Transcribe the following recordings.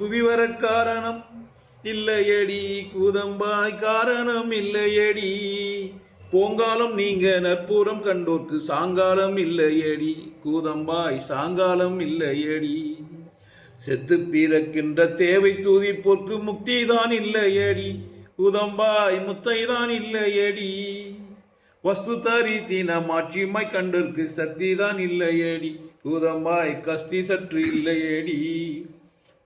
புவிவர காரணம் இல்லையடி கூதம்பாய் காரணம் இல்லையடி போங்காலம் நீங்க நற்புறம் கண்டோர்க்கு சாங்காலம் இல்லையடி கூதம்பாய் சாங்காலம் இல்லையடி செத்து பிறக்கின்ற தேவை தூதிப்போர்க்கு முக்திதான் இல்லையடி கூதம்பாய் முத்தைதான் இல்லையடி வஸ்து தரித்தின மாட்சிமாய் கண்டோர்க்கு சக்திதான் இல்லையடி கூதம்பாய் கஸ்தி சற்று இல்லையடி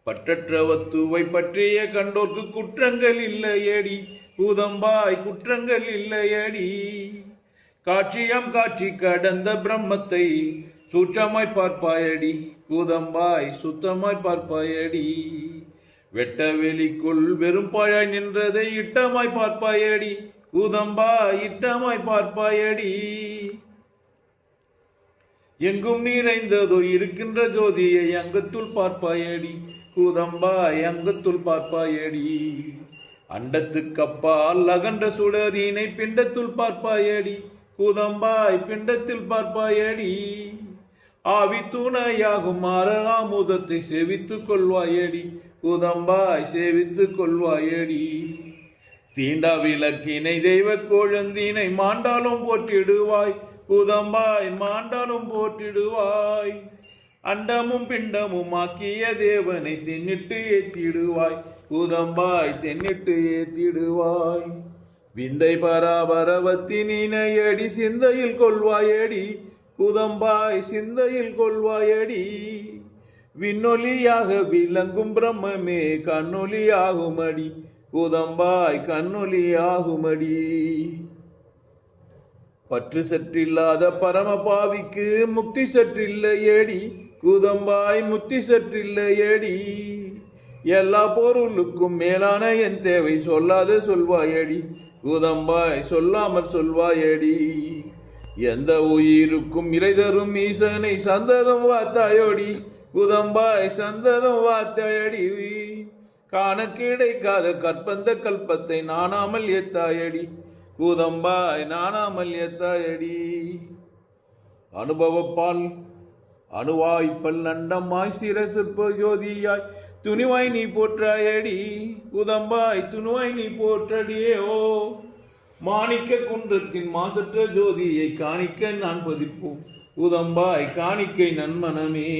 பற்றற்ற வத்துவை பற்றிய கண்டோர்க்கு குற்றங்கள் இல்லையடி கூதம்பாய் குற்றங்கள் இல்லையடி காட்சியாம் காட்சி கடந்த பிரம்மத்தை சூற்றமாய் பார்ப்பாயடி கூதம்பாய் சுத்தமாய் பார்ப்பாயடி வெட்ட வெளிக்குள் வெறும் பாழாய் நின்றதை இட்டமாய் பார்ப்பாயடி கூதம்பாய் இட்டமாய் பார்ப்பாயடி எங்கும் நிறைந்ததோ இருக்கின்ற ஜோதியை அங்கத்துள் பார்ப்பாயடி கூதம்பாய் அங்கத்துள் பார்ப்பாயடி அண்டத்துக்கப்பால் அகன்ற சுடரினை பிண்டத்துள் பார்ப்பாயடி கூதம்பாய் பிண்டத்தில் பார்ப்பாயடி ஆவி துணையாகும் ஆமுதத்தை சேவித்துக் கொள்வாயடி கூதம்பாய் சேவித்துக் கொள்வாயடி தீண்டா விளக்கினை தெய்வ கோழந்தினை மாண்டாலும் போற்றிடுவாய் கூதம்பாய் மாண்டாலும் போற்றிடுவாய் அண்டமும் பிண்டமும் ஆக்கிய தேவனை தென்னிட்டு ஏத்திடுவாய் கூதம்பாய் தென்னிட்டு ஏத்திடுவாய் விந்தை பராபரவத்தினையடி சிந்தையில் கொள்வாயடி கூதம்பாய் சிந்தையில் கொள்வாயடி விண்ணொலியாக விளங்கும் பிரம்மமே கண்ணொலி ஆகுமடி கூதம்பாய் கண்ணொலி ஆகுமடி பற்று சற்றில்லாத பரம பாவிக்கு முக்தி சற்றில்லையடி கூதம்பாய் முக்தி சற்றில்லையடி எல்லா பொருளுக்கும் மேலான என் தேவை சொல்லாத சொல்வாயடி கூதம்பாய் சொல்லாமல் சொல்வாயடி எந்த உயிருக்கும் இறை தரும் ஈசனை சந்ததம் வாத்தாயோடி கூதம்பாய் சந்ததம் வாத்தாயடி காண கிடைக்காத கற்பந்த கல்பத்தை நானாமல் ஏத்தாயடி கூதம்பாய் நானாமல் ஏத்தாயடி அனுபவப்பால் அணுவாய் பல்லண்டமாய் சிரசிற்ப ஜோதியாய் துணிவாய் நீ போற்றாயடி கூதம்பாய் துணிவாய் நீ போற்றடியே ஓ மாணிக்க குன்றத்தின் மாசற்ற ஜோதியை காணிக்க நான் பதிப்போம் கூதம்பாய் காணிக்கை நன்மனமே